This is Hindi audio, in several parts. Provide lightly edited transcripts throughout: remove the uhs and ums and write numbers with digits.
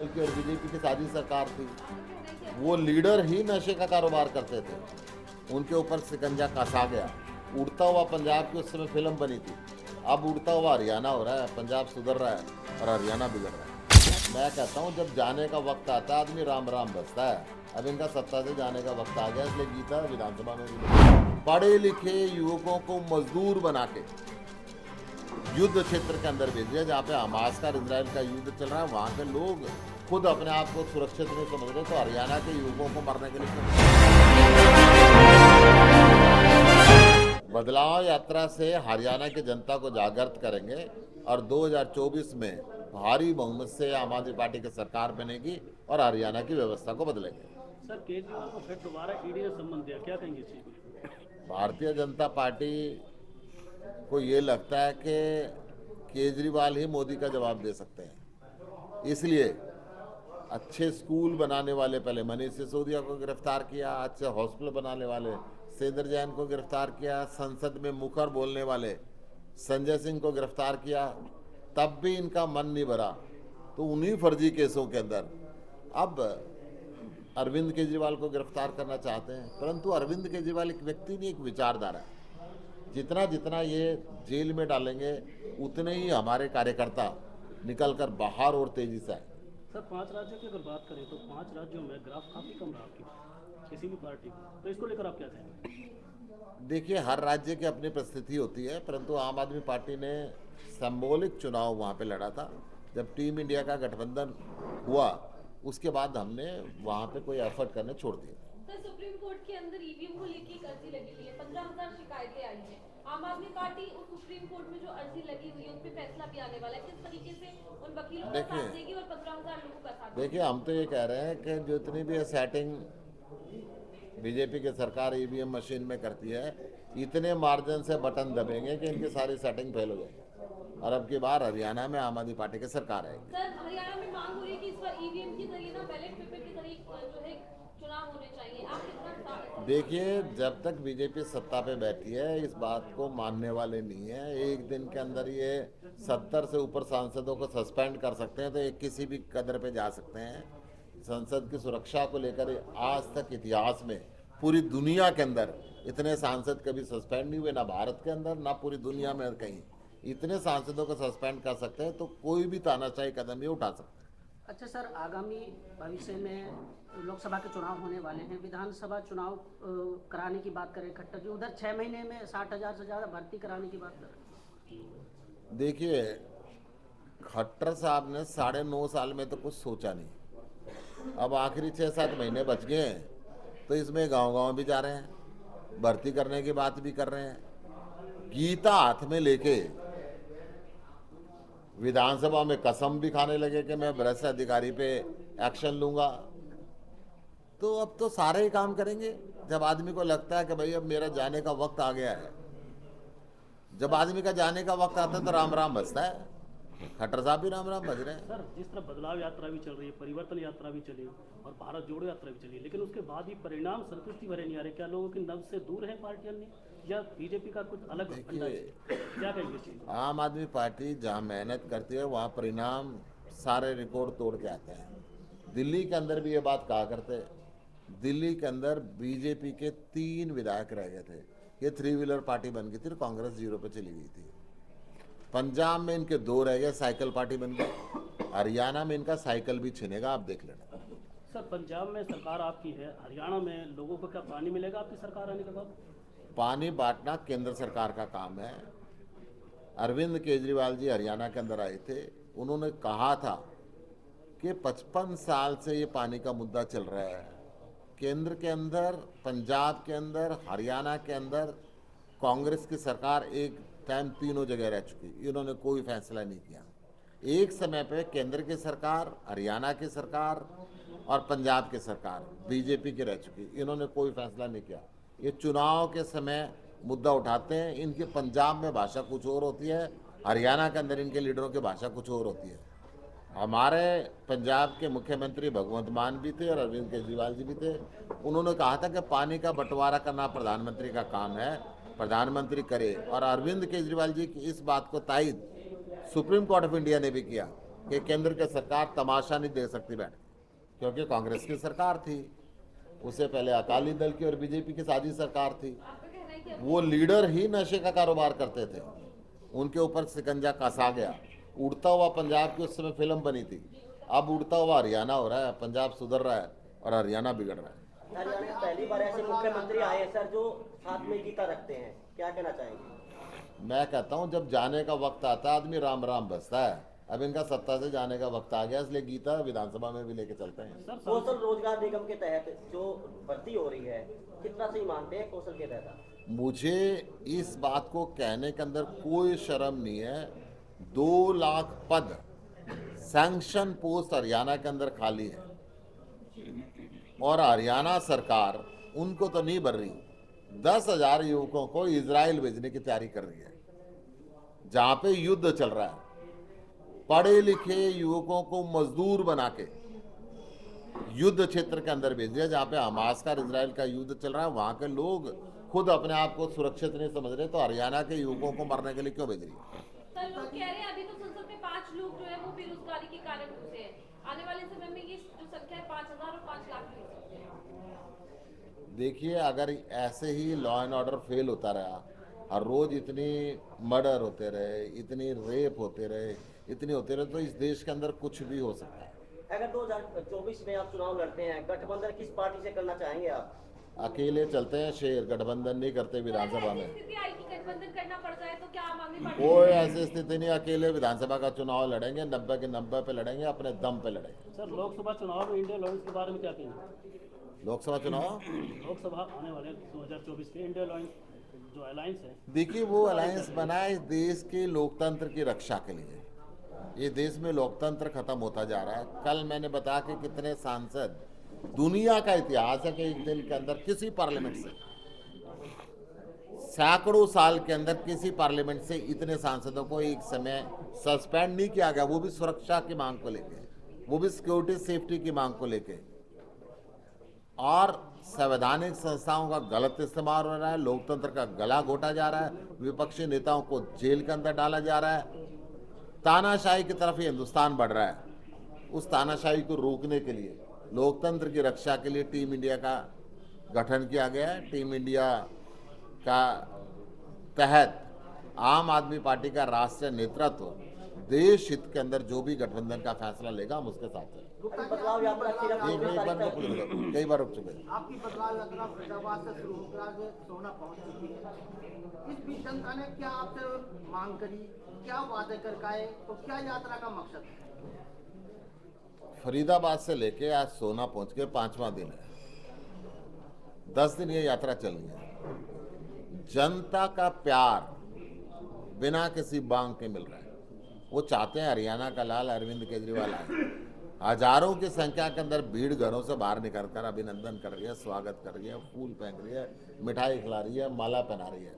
की और बीजेपी की सारी सरकार थी, वो लीडर ही नशे का कारोबार करते थे, उनके ऊपर शिकंजा कसा गया। उड़ता हुआ पंजाब की उस समय फिल्म बनी थी, अब उड़ता हुआ हरियाणा हो रहा है, पंजाब सुधर रहा है और हरियाणा बिगड़ रहा है। मैं कहता हूँ जब जाने का वक्त आता है आदमी राम राम बसता है। अब इनका सत्ता से जाने का वक्त आ गया, इसलिए गीता विधानसभा में भी पढ़े लिखे युवकों को मजदूर बना के युद्ध क्षेत्र के अंदर भेज दिया, जहाँ पे हमास का इजराइल का युद्ध चल रहा है। वहाँ के लोग खुद अपने आप को सुरक्षित नहीं समझ रहे, तो हरियाणा के युवकों को मरने के लिए बदलाव यात्रा से हरियाणा की जनता को जागृत करेंगे और 2024 में भारी बहुमत से आम आदमी पार्टी की सरकार बनेगी और हरियाणा की व्यवस्था को बदलेंगे। सर, केजरीवाल को फिर दोबारा ईडी ने सम्मन दिया, क्या कहेंगे इस चीज को? भारतीय जनता पार्टी को ये लगता है कि केजरीवाल ही मोदी का जवाब दे सकते हैं, इसलिए अच्छे स्कूल बनाने वाले पहले मनीष सिसोदिया को गिरफ्तार किया, अच्छे हॉस्पिटल बनाने वाले सेंद्र जैन को गिरफ्तार किया, संसद में मुखर बोलने वाले संजय सिंह को गिरफ्तार किया, तब भी इनका मन नहीं भरा। तो उन्हीं फर्जी केसों के अंदर अब अरविंद केजरीवाल को गिरफ्तार करना चाहते हैं, परंतु अरविंद केजरीवाल एक व्यक्ति नहीं, एक विचारधारा है। जितना जितना ये जेल में डालेंगे उतने ही हमारे कार्यकर्ता निकलकर बाहर और तेजी से आए। सर, 5 राज्यों की अगर बात करें तो 5 राज्यों में ग्राफ काफी कम रहा आपकी किसी भी पार्टी को, तो इसको लेकर आप क्या कहेंगे? देखिए, हर राज्य की अपनी परिस्थिति होती है, परंतु आम आदमी पार्टी ने सिंबॉलिक चुनाव वहाँ पे लड़ा था। जब टीम इंडिया का गठबंधन हुआ उसके बाद हमने वहाँ पे कोई एफर्ट करने छोड़ दिए। सर, सुप्रीम कोर्ट के अंदर ईवीएम को लेकर एक अर्जी लगी हुई है, 15,000 शिकायतें आई हैं। आम आदमी पार्टी उस सुप्रीम कोर्ट में जो अर्जी लगी हुई है उस पर फैसला भी आने वाला है, किस तरीके से उन वकीलों का साथ देगी और 15,000 लोगों का साथ? देखिए, हम तो ये कह रहे हैं कि जितनी भी सेटिंग बीजेपी की सरकार ईवीएम मशीन में करती है, इतने मार्जिन से बटन दबेंगे कि इनकी सारी सेटिंग फेल हो जाएगी और अब की बार हरियाणा में आम आदमी पार्टी की सरकार आएगी। सर, हरियाणा में मांग हो रही है कि इस बार ईवीएम के जरिए ना बैलेट पेपर के जरिए जो है चुनाव होने चाहिए, आप कितना? देखिए, जब तक बीजेपी सत्ता पे बैठी है इस बात को मानने वाले नहीं है। एक दिन के अंदर ये 70 से ऊपर सांसदों को सस्पेंड कर सकते हैं, तो ये किसी भी कदर पे जा सकते हैं। संसद की सुरक्षा को लेकर आज तक इतिहास में पूरी दुनिया के अंदर इतने सांसद कभी सस्पेंड नहीं हुए, ना भारत के अंदर ना पूरी दुनिया में कहीं इतने सांसदों को सस्पेंड कर सकते हैं, तो कोई भी तानाशाही कदम ये उठा सकते हैं। अच्छा सर, आगामी भविष्य में लोकसभा के चुनाव होने वाले हैं, विधानसभा चुनाव कराने की बात करें खट्टर जी, उधर 6 महीने में 60,000 से ज़्यादा भर्ती कराने की बात करें। देखिए, खट्टर साहब ने 9.5 साल में तो कुछ सोचा नहीं, अब आखिरी 6-7 महीने बच गए हैं, तो इसमें गांव-गांव भी जा रहे हैं, भर्ती करने की बात भी कर रहे हैं, गीता हाथ में लेके विधानसभा में कसम भी खाने लगे कि मैं भ्रष्ट अधिकारी पे एक्शन लूंगा। तो अब तो सारे ही काम करेंगे जब आदमी को लगता है कि भाई अब मेरा जाने का वक्त आ गया है। जब आदमी का जाने का वक्त आता है तो राम राम बजता है, खट्टर साहब भी राम राम बज रहे हैं। सर, जिस तरह बदलाव यात्रा भी चल रही है, परिवर्तन यात्रा भी चली और भारत जोड़ो यात्रा भी चली, लेकिन उसके बाद भी परिणाम संतुष्टि भरे नहीं आ रहे। क्या लोगों की नब्ज से दूर है पार्टियां या बीजेपी का कुछ अलग फंडा है? क्या कहेंगे इस चीज? आम आदमी पार्टी जहाँ मेहनत करती है वहाँ परिणाम सारे रिकॉर्ड तोड़ के आते हैं। दिल्ली के अंदर भी ये बात कहा करते, दिल्ली के अंदर बीजेपी के 3 विधायक रह गए थे, ये 3 व्हीलर पार्टी बन गई थी, कांग्रेस 0 पे चली गई थी। पंजाब में इनके 2 रह गए, साइकिल पार्टी बन गई। हरियाणा में इनका साइकिल भी छिनेगा, आप देख लेना। सर, पंजाब में सरकार आपकी है, हरियाणा में लोगों को क्या पानी मिलेगा आपकी सरकार आने के बाद? पानी बांटना केंद्र सरकार का काम है। अरविंद केजरीवाल जी हरियाणा के अंदर आए थे, उन्होंने कहा था कि 55 साल से ये पानी का मुद्दा चल रहा है। केंद्र के अंदर, पंजाब के अंदर, हरियाणा के अंदर कांग्रेस की सरकार एक टाइम तीनों जगह रह चुकी, इन्होंने कोई फैसला नहीं किया। एक समय पे केंद्र की सरकार, हरियाणा की सरकार और पंजाब की सरकार बीजेपी की रह चुकी, इन्होंने कोई फैसला नहीं किया। ये चुनाव के समय मुद्दा उठाते हैं, इनके पंजाब में भाषा कुछ और होती है, हरियाणा के अंदर इनके लीडरों की भाषा कुछ और होती है। हमारे पंजाब के मुख्यमंत्री भगवंत मान भी थे और अरविंद केजरीवाल जी भी थे, उन्होंने कहा था कि पानी का बंटवारा करना प्रधानमंत्री का काम है, प्रधानमंत्री करे। और अरविंद केजरीवाल जी की इस बात को तायद सुप्रीम कोर्ट ऑफ इंडिया ने भी किया कि केंद्र की सरकार तमाशा नहीं दे सकती बैठ के, क्योंकि कांग्रेस की सरकार थी, उससे पहले अकाली दल की और बीजेपी की साझी सरकार थी। आपका कहना है कि वो लीडर ही नशे का कारोबार करते थे, उनके ऊपर शिकंजा कसा गया। उड़ता हुआ पंजाब की उस समय फिल्म बनी थी, अब उड़ता हुआ हरियाणा हो रहा है, पंजाब सुधर रहा है और हरियाणा बिगड़ रहा है। हरियाणा में पहली बार ऐसे मुख्यमंत्री आए हैं सर जो साथ में गीता रखते हैं, क्या कहना चाहेंगे? मैं कहता हूं जब जाने का वक्त आता है आदमी राम राम बसता है। अब इनका सत्ता से जाने का वक्त आ गया, इसलिए गीता विधानसभा में भी लेके चलते हैं। सर कौशल रोजगार निगम के तहत जो भर्ती हो रही है, कितना सही मानते हैं कौशल के तहत? मुझे इस बात को कहने के अंदर कोई शर्म नहीं है। 2 लाख पद सैंक्शन पोस्ट हरियाणा के अंदर खाली है और हरियाणा सरकार उनको तो नहीं भर रही, 10,000 युवकों को इजराइल भेजने की तैयारी कर रही है, जहां पे युद्ध चल रहा है। पढ़े लिखे युवकों को मजदूर बना के युद्ध क्षेत्र के अंदर भेज दिया, जहां पे हमास का इजराइल का युद्ध चल रहा है। वहां के लोग खुद अपने आप को सुरक्षित नहीं समझ रहे, तो हरियाणा के युवकों को मरने के लिए क्यों भेज रही है? सर लोग कह रहे हैं अभी तो संसद में 5 लोग जो है वो बेरोजगारी के कारण घुसे हैं, आने वाले समय में ये जो संख्या है 5,000 और 5 लाख की हो सकती है। देखिए, अगर ऐसे ही लॉ एंड ऑर्डर फेल होता रहा, हर रोज इतनी मर्डर होते रहे, इतनी रेप होते रहे, इतनी होते रहे, तो इस देश के अंदर कुछ भी हो सकता है। अगर 2024 में आप चुनाव लड़ते हैं, गठबंधन किस पार्टी से करना चाहेंगे आप? अकेले चलते हैं शेर, गठबंधन नहीं करते विधानसभा ऐसी में। स्थिति आई कि गठबंधन करना पड़ जाए तो क्या आम आदमी पार्टी कोई ऐसी स्थिति नहीं, अकेले विधानसभा का चुनाव लड़ेंगे, 90 के 90 पे लड़ेंगे, अपने दम पे लड़ेंगे। सर लोकसभा चुनाव में इंडिया अलायंस के बारे में क्या कहना है? लोकसभा चुनाव, लोकसभा आने वाले 2024 के इंडिया अलायंस जो अलायंस है, देखिए वो अलायंस बना है इस देश के लोकतंत्र की रक्षा के लिए। ये देश में लोकतंत्र खत्म होता जा रहा है। कल मैंने बताया कि कितने सांसद, दुनिया का इतिहास है कि एक दिन के अंदर किसी पार्लियामेंट से, सैकड़ों साल के अंदर किसी पार्लियामेंट से इतने सांसदों को एक समय सस्पेंड नहीं किया गया, वो भी सुरक्षा की मांग को लेके, वो भी सिक्योरिटी सेफ्टी की मांग को लेके। और संवैधानिक संस्थाओं का गलत इस्तेमाल हो रहा है, लोकतंत्र का गला घोटा जा रहा है, विपक्षी नेताओं को जेल के अंदर डाला जा रहा है। तानाशाही की तरफ ये हिंदुस्तान बढ़ रहा है। उस तानाशाही को रोकने के लिए, लोकतंत्र की रक्षा के लिए टीम इंडिया का गठन किया गया है। टीम इंडिया का तहत आम आदमी पार्टी का राष्ट्रीय नेतृत्व देश हित के अंदर जो भी गठबंधन का फैसला लेगा, हम उसके साथ हैं। बदलाव यात्रा सिर्फ कई बार रुक चुके हैं। आपकी बदलाव यात्रा फरीदाबाद से शुरू होकर आज सोना पहुंच चुकी है। इस बीच जनता ने क्या आपसे मांग करी, क्या वादे कर आए, तो क्या यात्रा का मकसद है? फरीदाबाद से लेके आज सोना पहुंच के 5वां दिन है। 10 दिन ये यात्रा चलनी है। जनता का प्यार बिना किसी मांग के मिल रहा है। वो चाहते हैं हरियाणा का लाल अरविंद केजरीवाल आए। हजारों की संख्या के अंदर भीड़ घरों से बाहर निकल कर अभिनंदन कर रही है, स्वागत कर रही है, फूल फेंक रही है, मिठाई खिला रही है, माला पहना रही है।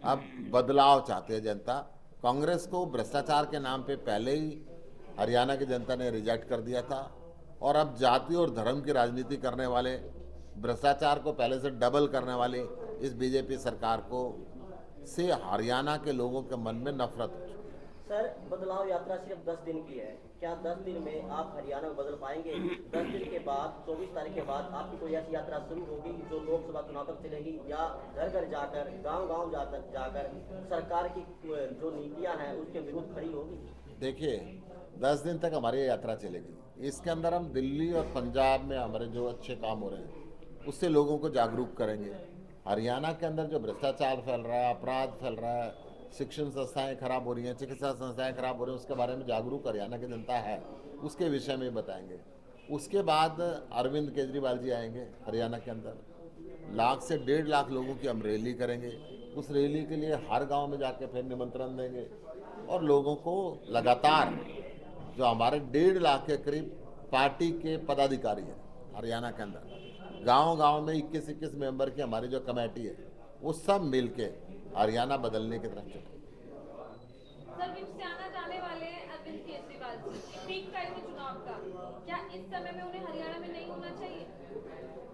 अब बदलाव चाहते हैं जनता। कांग्रेस को भ्रष्टाचार के नाम पे पहले ही हरियाणा की जनता ने रिजेक्ट कर दिया था, और अब जाति और धर्म की राजनीति करने वाले, भ्रष्टाचार को पहले से डबल करने वाले इस बीजेपी सरकार को से हरियाणा के लोगों के मन में नफरत हो। सर, बदलाव यात्रा सिर्फ 10 दिन की है, क्या 10 दिन में आप हरियाणा को बदल पाएंगे? 10 दिन के बाद, 24 तारीख के बाद आपकी कोई ऐसी यात्रा शुरू होगी जो लोकसभा चुनाव तक चलेगी, या घर घर जाकर, गांव-गांव जाकर सरकार की जो नीतियां हैं उसके विरुद्ध खड़ी होगी? देखिए, 10 दिन तक हमारी यात्रा चलेगी। इसके अंदर हम दिल्ली और पंजाब में हमारे जो अच्छे काम हो रहे हैं उससे लोगों को जागरूक करेंगे। हरियाणा के अंदर जो भ्रष्टाचार फैल रहा है, अपराध फैल रहा है, शिक्षण संस्थाएं खराब हो रही हैं, चिकित्सा संस्थाएं खराब हो रही हैं, उसके बारे में जागरूक हरियाणा की जनता है, उसके विषय में बताएंगे। उसके बाद अरविंद केजरीवाल जी आएंगे हरियाणा के अंदर, 1 लाख से 1.5 लाख लोगों की हम रैली करेंगे। उस रैली के लिए हर गांव में जाके फिर निमंत्रण देंगे, और लोगों को लगातार, जो हमारे 1.5 लाख के करीब पार्टी के पदाधिकारी हैं हरियाणा के अंदर, गांव-गांव में 21-21 मेंबर की हमारी जो कमेटी है, वो सब मिलके हरियाणा बदलने की तरफ चले। सर, विप से आना जाने वाले हैं अरविंद केजरीवाल जी, पीक टाइम है चुनाव का, क्या इस समय में उन्हें हरियाणा में नहीं होना चाहिए?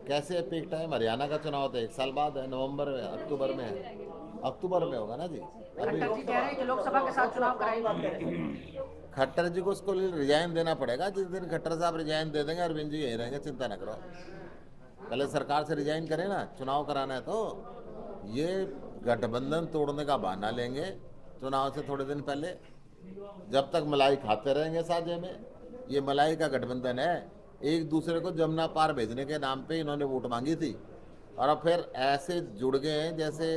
कैसे पीक टाइम? हरियाणा का चुनाव तो 1 साल बाद है, नवंबर में, अक्टूबर में है। अक्टूबर में होगा ना जी। अभी खट्टर जी कह रहे हैं कि लोकसभा के साथ चुनाव कराएंगे। खट्टर जी को उसको रिजाइन देना पड़ेगा। जिस दिन खट्टर साहब रिजाइन दे देंगे अरविंद जी यहीं रहेंगे, चिंता न करो। पहले सरकार से रिजाइन करें ना, चुनाव कराना है तो। ये गठबंधन तोड़ने का बहाना लेंगे चुनाव से थोड़े दिन पहले। जब तक मलाई खाते रहेंगे साझे में, ये मलाई का गठबंधन है। एक दूसरे को जमुना पार भेजने के नाम पे इन्होंने वोट मांगी थी, और अब फिर ऐसे जुड़ गए हैं जैसे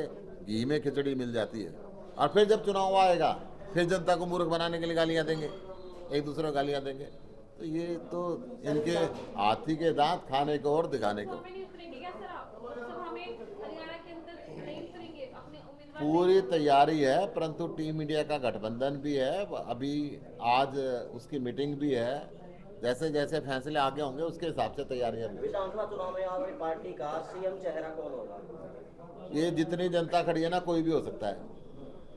घी में खिचड़ी मिल जाती है। और फिर जब चुनाव आएगा फिर जनता को मूर्ख बनाने के लिए गालियां देंगे, एक दूसरे को गालियां देंगे। तो ये तो इनके हाथी के दांत खाने को और दिखाने को। पूरी तैयारी है, परंतु टीम इंडिया का गठबंधन भी है। अभी आज उसकी मीटिंग भी है। जैसे जैसे फैसले आगे होंगे उसके हिसाब से तैयारियां भी। विधानसभा चुनाव में आपकी पार्टी का सीएम चेहरा कौन होगा? ये जितनी जनता खड़ी है ना, कोई भी हो सकता है।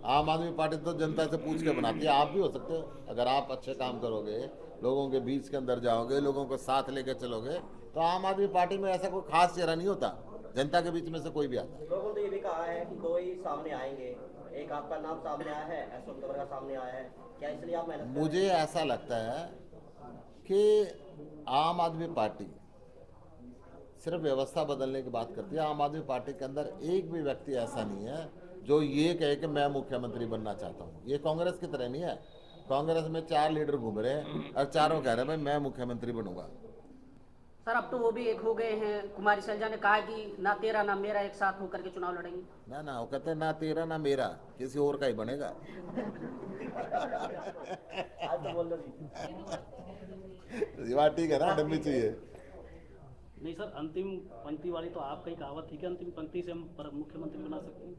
आम आदमी पार्टी तो जनता से पूछ के बनाती है, आप भी हो सकते हो। अगर आप अच्छे काम करोगे, लोगों के बीच के अंदर जाओगे, लोगों को साथ लेके चलोगे, तो आम आदमी पार्टी में ऐसा कोई खास चेहरा नहीं होता, जनता के बीच में से कोई भी आता है। लोगों ने ये भी कहा है कि दो ही सामने आएंगे, एक आपका नाम सामने आया है, अशोक तंवर का सामने आया है, क्या इसलिए आप मेहनत? मुझे ऐसा लगता है कि आम आदमी पार्टी सिर्फ व्यवस्था बदलने की बात करती है। आम आदमी पार्टी के अंदर एक भी व्यक्ति ऐसा नहीं है जो ये कहे कि मैं मुख्यमंत्री बनना चाहता हूँ। ये कांग्रेस की तरह नहीं है। कांग्रेस में 4 लीडर घूम रहे हैं और चारों कह रहे हैं भाई मैं मुख्यमंत्री बनूंगा। सर अब तो वो भी एक हो गए हैं। कुमारी शैलजा ने कहा कि ना तेरा ना मेरा एक साथ होकर के चुनाव लड़ेंगे। ना वो कहते हैं ना तेरा ना मेरा, किसी और का ही बनेगा। आज तो बोल दो ये बात ठीक है ना, डम्मी चाहिए। नहीं सर, अंतिम पंक्ति वाली तो आपका ही कहावत थी कि अंतिम पंक्ति से हम मुख्यमंत्री बना सकते हैं।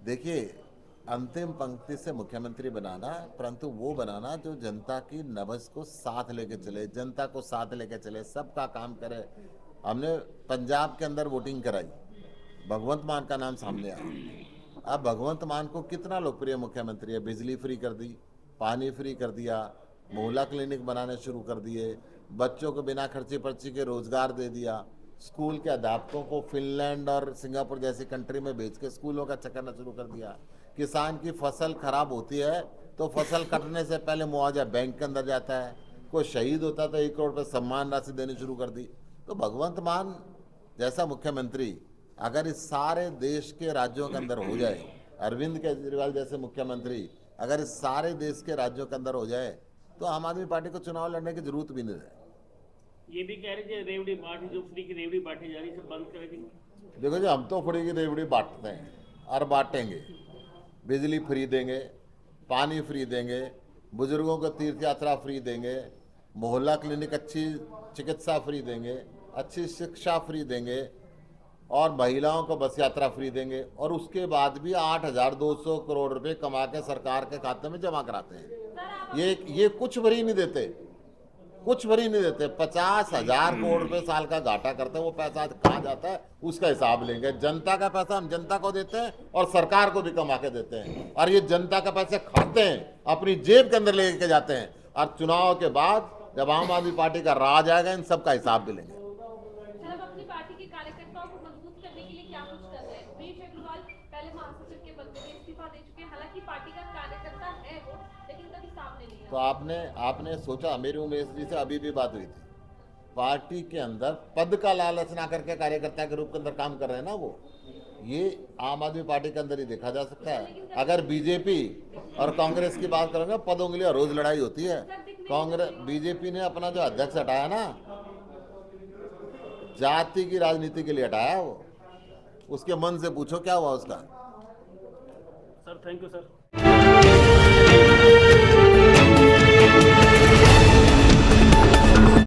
देखिए, अंतिम पंक्ति से मुख्यमंत्री बनाना, परंतु वो बनाना जो जनता की नब्ज को साथ लेके चले, जनता को साथ लेके चले, सबका काम करे। हमने पंजाब के अंदर वोटिंग कराई, भगवंत मान का नाम सामने आया। अब भगवंत मान को कितना लोकप्रिय मुख्यमंत्री है। बिजली फ्री कर दी, पानी फ्री कर दिया, मोहल्ला क्लिनिक बनाने शुरू कर दिए, बच्चों को बिना खर्चे पर्ची के रोजगार दे दिया, स्कूल के अध्यापकों को फिनलैंड और सिंगापुर जैसी कंट्री में भेज के स्कूलों का चक्करना शुरू कर दिया। किसान की फसल खराब होती है तो फसल कटने से पहले मुआवजा बैंक के अंदर जाता है। कोई शहीद होता तो 1 करोड़ पर सम्मान राशि देनी शुरू कर दी। तो भगवंत मान जैसा मुख्यमंत्री अगर इस सारे देश के राज्यों के अंदर हो जाए, अरविंद केजरीवाल जैसे मुख्यमंत्री अगर इस सारे देश के राज्यों के अंदर हो जाए, तो आम आदमी पार्टी को चुनाव लड़ने की जरूरत भी नहीं है। ये भी कह रहे थे रेवड़ी बांटी, जो फ्री की रेवड़ी बांटी जा रही है बंद कर दी। देखो जी, हम तो फ्री की रेवड़ी बांटते हैं और बांटेंगे। बिजली फ्री देंगे, पानी फ्री देंगे, बुजुर्गों को तीर्थ यात्रा फ्री देंगे, मोहल्ला क्लिनिक अच्छी चिकित्सा फ्री देंगे, अच्छी शिक्षा फ्री देंगे, और महिलाओं को बस यात्रा फ्री देंगे। और उसके बाद भी 8,200 करोड़ रुपए कमा के सरकार के खाते में जमा कराते हैं। ये कुछ भरी नहीं देते, कुछ भरी नहीं देते। 50,000 करोड़ रुपए साल का घाटा करते हैं। वो पैसा कहाँ जाता है उसका हिसाब लेंगे। जनता का पैसा हम जनता को देते हैं और सरकार को भी कमा के देते हैं, और ये जनता का पैसे खाते हैं, अपनी जेब के अंदर लेके जाते हैं। और चुनाव के बाद जब आम आदमी पार्टी का राज आएगा, इन सबका हिसाब भी लेंगे। अपनी पार्टी के कार्यकर्ताओं को मजबूत करने के लिए क्या कुछ कर रहे हैं? वीर अग्रवाल पहले महासचिव के पद से इस्तीफा दे चुके हैं। हालांकि पार्टी का कार्यकर्ता है वो, लेकिन कभी सामने नहीं तो आपने सोचा, मेरी उमेश जी से अभी भी बात हुई थी, पार्टी के अंदर पद का लालच ना करके कार्यकर्ता के रूप के अंदर काम कर रहे हैं ना वो। ये आम आदमी पार्टी के अंदर ही देखा जा सकता है। अगर बीजेपी और कांग्रेस की बात करेंगे, पदों के लिए रोज लड़ाई होती है। बीजेपी ने अपना जो अध्यक्ष हटाया ना, जाति की राजनीति के लिए हटाया वो। उसके मन से पूछो क्या हुआ उसका। Sir thank you sir.